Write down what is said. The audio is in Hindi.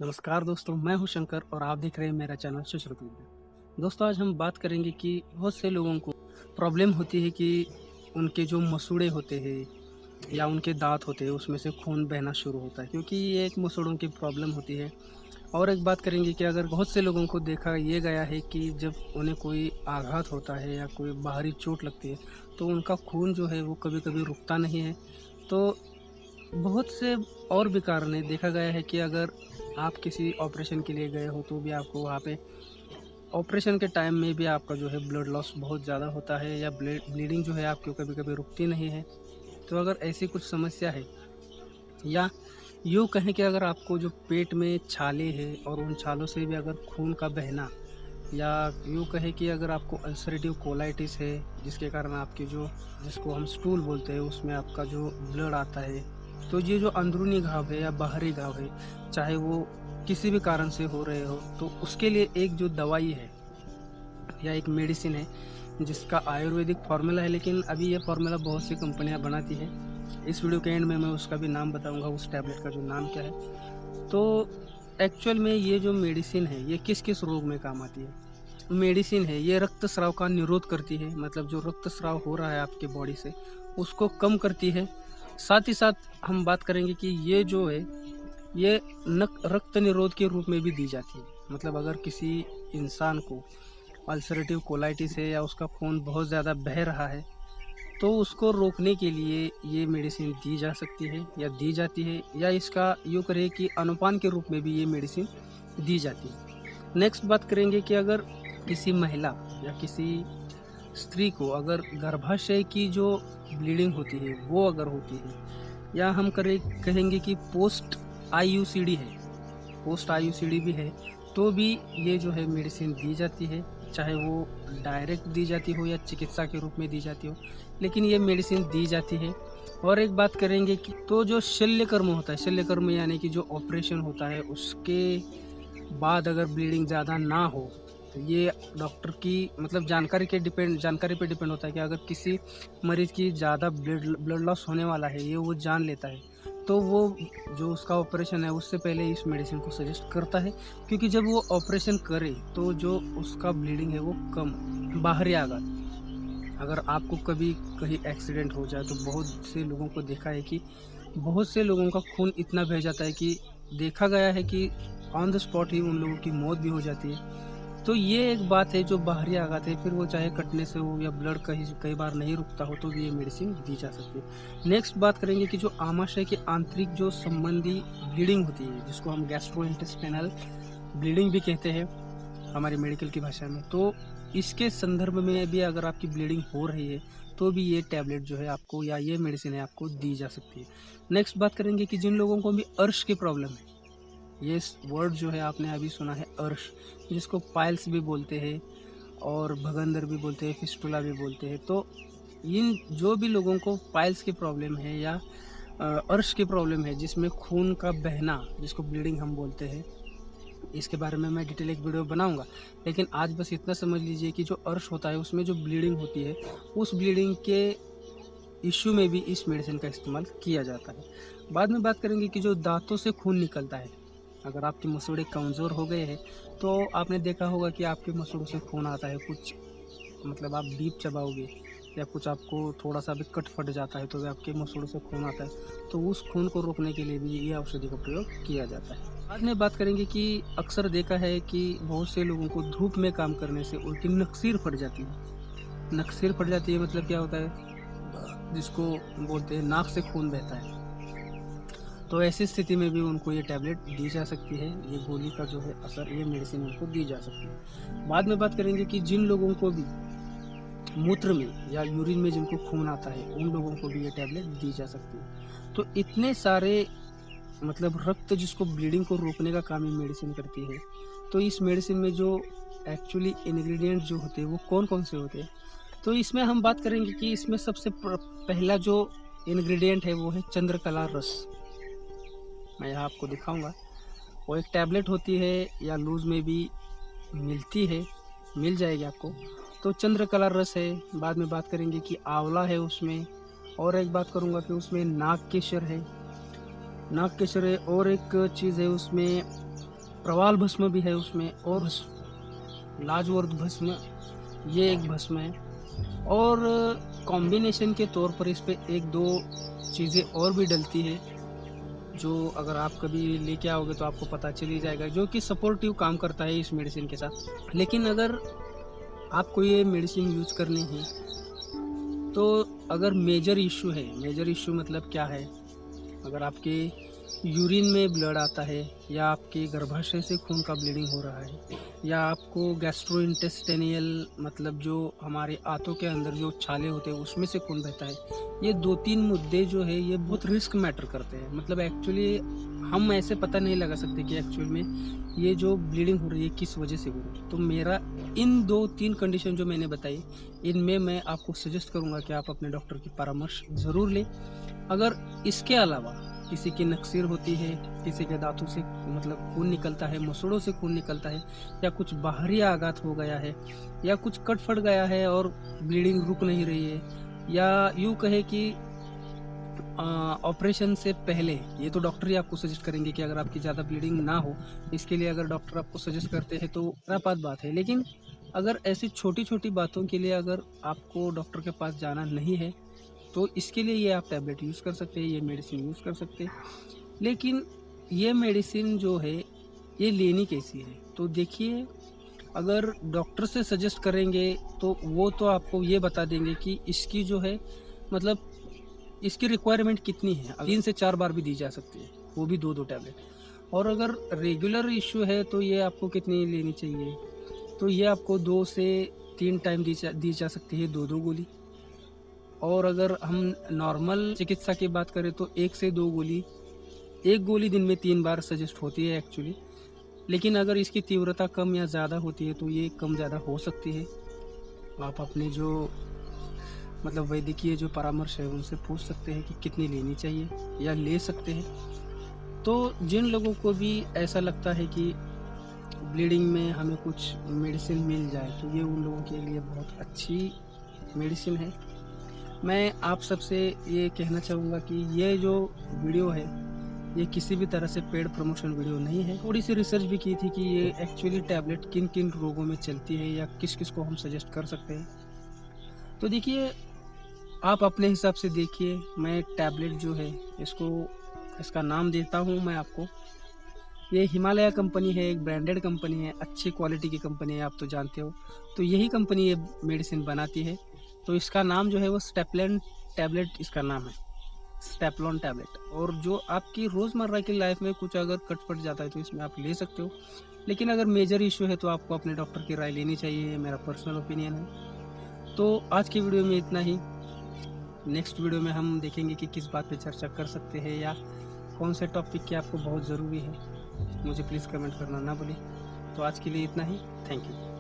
नमस्कार दोस्तों, मैं हूं शंकर और आप देख रहे हैं मेरा चैनल सुश्रुत विद्या। दोस्तों, आज हम बात करेंगे कि बहुत से लोगों को प्रॉब्लम होती है कि उनके जो मसूड़े होते हैं या उनके दांत होते हैं उसमें से खून बहना शुरू होता है, क्योंकि ये एक मसूड़ों की प्रॉब्लम होती है। और एक बात करेंगे कि अगर बहुत से लोगों को देखा ये गया है कि जब उन्हें कोई आघात होता है या कोई बाहरी चोट लगती है तो उनका खून जो है वो कभी कभी रुकता नहीं है। तो बहुत से और भी कारण है। देखा गया है कि अगर आप किसी ऑपरेशन के लिए गए हो तो भी आपको वहाँ पे ऑपरेशन के टाइम में भी आपका जो है ब्लड लॉस बहुत ज़्यादा होता है या ब्लीडिंग जो है आपकी कभी कभी रुकती नहीं है। तो अगर ऐसी कुछ समस्या है या यूँ कहें कि अगर आपको जो पेट में छाले हैं और उन छालों से भी अगर खून का बहना, या यूँ कहें कि अगर आपको अल्सरेटिव कोलाइटिस है जिसके कारण आपकी जो जिसको हम स्टूल बोलते हैं उसमें आपका जो ब्लड आता है, तो ये जो अंदरूनी घाव है या बाहरी घाव है, चाहे वो किसी भी कारण से हो रहे हो, तो उसके लिए एक जो दवाई है या एक मेडिसिन है जिसका आयुर्वेदिक फार्मूला है, लेकिन अभी ये फार्मूला बहुत सी कंपनियां बनाती है। इस वीडियो के एंड में मैं उसका भी नाम बताऊंगा, उस टैबलेट का जो नाम क्या है। तो एक्चुअल में ये जो मेडिसिन है ये किस किस रोग में काम आती है। मेडिसिन है ये रक्तस्राव का निरोध करती है, मतलब जो रक्तस्राव हो रहा है आपके बॉडी से उसको कम करती है। साथ ही साथ हम बात करेंगे कि ये जो है ये रक्त निरोध के रूप में भी दी जाती है। मतलब अगर किसी इंसान को अल्सरेटिव कोलाइटिस है या उसका खून बहुत ज़्यादा बह रहा है तो उसको रोकने के लिए ये मेडिसिन दी जा सकती है या दी जाती है, या इसका यूँ करें कि अनुपान के रूप में भी ये मेडिसिन दी जाती है। नेक्स्ट बात करेंगे कि अगर किसी महिला या किसी स्त्री को अगर गर्भाशय की जो ब्लीडिंग होती है वो अगर होती है, या हम कहेंगे कि पोस्ट आईयूसीडी है, पोस्ट आईयूसीडी भी है, तो भी ये जो है मेडिसिन दी जाती है, चाहे वो डायरेक्ट दी जाती हो या चिकित्सा के रूप में दी जाती हो, लेकिन ये मेडिसिन दी जाती है। और एक बात करेंगे कि तो जो शल्यकर्म होता है, शल्यकर्म यानी कि जो ऑपरेशन होता है उसके बाद अगर ब्लीडिंग ज़्यादा ना हो, तो ये डॉक्टर की मतलब जानकारी पे डिपेंड होता है कि अगर किसी मरीज़ की ज़्यादा ब्लड लॉस होने वाला है ये वो जान लेता है, तो वो जो उसका ऑपरेशन है उससे पहले इस मेडिसिन को सजेस्ट करता है, क्योंकि जब वो ऑपरेशन करे तो जो उसका ब्लीडिंग है वो कम बाहरी आघात। अगर आपको कभी कहीं एक्सीडेंट हो जाए तो बहुत से लोगों को देखा है कि बहुत से लोगों का खून इतना बह जाता है कि देखा गया है कि ऑन द स्पॉट ही उन लोगों की मौत भी हो जाती है। तो ये एक बात है जो बाहरी आघात है, फिर वो चाहे कटने से हो या ब्लड कहीं कई बार नहीं रुकता हो तो भी ये मेडिसिन दी जा सकती है। नेक्स्ट बात करेंगे कि जो आमाशय के आंतरिक जो संबंधी ब्लीडिंग होती है जिसको हम गैस्ट्रोइंटेस्टाइनल ब्लीडिंग भी कहते हैं हमारी मेडिकल की भाषा में, तो इसके संदर्भ में भी अगर आपकी ब्लीडिंग हो रही है तो भी ये टैबलेट जो है आपको या ये मेडिसिन है आपको दी जा सकती है। नेक्स्ट बात करेंगे कि जिन लोगों को भी अर्श की प्रॉब्लम है, ये वर्ड जो है आपने अभी सुना है अर्श, जिसको पाइल्स भी बोलते हैं और भगंदर भी बोलते हैं, फिस्टुला भी बोलते हैं। तो इन जो भी लोगों को पाइल्स की प्रॉब्लम है या अर्श की प्रॉब्लम है जिसमें खून का बहना जिसको ब्लीडिंग हम बोलते हैं, इसके बारे में मैं डिटेल एक वीडियो बनाऊंगा, लेकिन आज बस इतना समझ लीजिए कि जो अर्श होता है उसमें जो ब्लीडिंग होती है उस ब्लीडिंग के इश्यू में भी इस मेडिसिन का इस्तेमाल किया जाता है। बाद में बात करेंगे कि जो दांतों से खून निकलता है, अगर आपके मसूड़े कमज़ोर हो गए हैं तो आपने देखा होगा कि आपके मसूड़ों से खून आता है कुछ, मतलब आप डीप चबाओगे या कुछ आपको थोड़ा सा भी कट फट जाता है तो भी आपके मसूड़ों से खून आता है, तो उस खून को रोकने के लिए भी ये औषधि का प्रयोग किया जाता है। बाद में बात करेंगे कि अक्सर देखा है कि बहुत से लोगों को धूप में काम करने से उनकी नक्सीर फट जाती है। नक्सीर फट जाती है मतलब क्या होता है, जिसको बोलते हैं नाक से खून बहता है। तो ऐसी स्थिति में भी उनको ये टैबलेट दी जा सकती है, ये गोली का जो है असर, ये मेडिसिन उनको दी जा सकती है। बाद में बात करेंगे कि जिन लोगों को भी मूत्र में या यूरिन में जिनको खून आता है उन लोगों को भी ये टैबलेट दी जा सकती है। तो इतने सारे मतलब रक्त जिसको ब्लीडिंग को रोकने का काम ये मेडिसिन करती है। तो इस मेडिसिन में जो एक्चुअली इंग्रेडिएंट जो होते हैं वो कौन कौन से होते हैं, तो इसमें हम बात करेंगे कि इसमें सबसे पहला जो इंग्रेडिएंट है वो है चंद्रकला रस। मैं यहाँ आपको दिखाऊंगा, वो एक टैबलेट होती है या लूज में भी मिलती है, मिल जाएगी आपको। तो चंद्रकला रस है। बाद में बात करेंगे कि आंवला है उसमें, और एक बात करूँगा कि उसमें नाग केसर है, नाग केसर है, और एक चीज़ है उसमें प्रवाल भस्म भी है उसमें, और लाजवर्द भस्म, ये एक भस्म है। और कॉम्बिनेशन के तौर पर इस पे एक दो चीज़ें और भी डलती है, जो अगर आप कभी लेके आओगे तो आपको पता चल ही जाएगा, जो कि सपोर्टिव काम करता है इस मेडिसिन के साथ। लेकिन अगर आपको ये मेडिसिन यूज करनी है तो अगर मेजर इशू है, मेजर इशू मतलब क्या है, अगर आपके यूरिन में ब्लड आता है, या आपके गर्भाशय से खून का ब्लीडिंग हो रहा है, या आपको गैस्ट्रोइंटेस्टिनियल मतलब जो हमारे आंतों के अंदर जो छाले होते हैं उसमें से खून बहता है, ये 2-3 मुद्दे जो है ये बहुत रिस्क मैटर करते हैं। मतलब एक्चुअली हम ऐसे पता नहीं लगा सकते कि एक्चुअल में ये जो ब्लीडिंग हो रही है किस वजह से हो रही है। तो मेरा इन 2-3 कंडीशन जो मैंने बताई, इनमें मैं आपको सजेस्ट करूँगा कि आप अपने डॉक्टर की परामर्श ज़रूर लें। अगर इसके अलावा किसी की नक्सीर होती है, किसी के दांतों से मतलब खून निकलता है, मसूड़ों से खून निकलता है, या कुछ बाहरी आघात हो गया है, या कुछ कट फट गया है और ब्लीडिंग रुक नहीं रही है, या यूँ कहे कि ऑपरेशन से पहले, ये तो डॉक्टर ही आपको सजेस्ट करेंगे कि अगर आपकी ज़्यादा ब्लीडिंग ना हो, इसके लिए अगर डॉक्टर आपको सजेस्ट करते हैं तो रापात बात है। लेकिन अगर ऐसी छोटी छोटी बातों के लिए अगर आपको डॉक्टर के पास जाना नहीं है तो इसके लिए ये आप टैबलेट यूज़ कर सकते हैं, ये मेडिसिन यूज़ कर सकते हैं। लेकिन ये मेडिसिन जो है ये लेनी कैसी है, तो देखिए, अगर डॉक्टर से सजेस्ट करेंगे तो वो तो आपको ये बता देंगे कि इसकी जो है मतलब इसकी रिक्वायरमेंट कितनी है। 3 से 4 बार भी दी जा सकती है, वो भी 2-2 टैबलेट। और अगर रेगुलर इशू है तो ये आपको कितनी लेनी चाहिए, तो ये आपको 2 से 3 टाइम दी जा सकती है, 2-2 गोली। और अगर हम नॉर्मल चिकित्सा की बात करें तो 1 से 2 गोली, 1 गोली दिन में 3 बार सजेस्ट होती है एक्चुअली। लेकिन अगर इसकी तीव्रता कम या ज़्यादा होती है तो ये कम ज़्यादा हो सकती है। आप अपने जो मतलब वैद्यकीय जो परामर्श है उनसे पूछ सकते हैं कि कितनी लेनी चाहिए, या ले सकते हैं। तो जिन लोगों को भी ऐसा लगता है कि ब्लीडिंग में हमें कुछ मेडिसिन मिल जाए तो ये उन लोगों के लिए बहुत अच्छी मेडिसिन है। मैं आप सबसे ये कहना चाहूँगा कि ये जो वीडियो है ये किसी भी तरह से पेड प्रमोशन वीडियो नहीं है। थोड़ी सी रिसर्च भी की थी कि ये एक्चुअली टैबलेट किन किन रोगों में चलती है या किस किस को हम सजेस्ट कर सकते हैं। तो देखिए, आप अपने हिसाब से देखिए। मैं टैबलेट जो है इसका नाम देता हूँ मैं आपको। ये हिमालय कंपनी है, एक ब्रांडेड कंपनी है, अच्छी क्वालिटी की कंपनी है, आप तो जानते हो। तो यही कंपनी ये मेडिसिन बनाती है। तो इसका नाम जो है वो स्टेप्लन टैबलेट इसका नाम है, स्टेप्लॉन टैबलेट। और जो आपकी रोज़मर्रा की लाइफ में कुछ अगर कट पट जाता है तो इसमें आप ले सकते हो। लेकिन अगर मेजर इशू है तो आपको अपने डॉक्टर की राय लेनी चाहिए, ये मेरा पर्सनल ओपिनियन है। तो आज की वीडियो में इतना ही। नेक्स्ट वीडियो में हम देखेंगे कि किस बात पे चर्चा कर सकते हैं, या कौन से टॉपिक की आपको बहुत ज़रूरी है। मुझे प्लीज़ कमेंट करना ना भूलें। तो आज के लिए इतना ही। Thank you.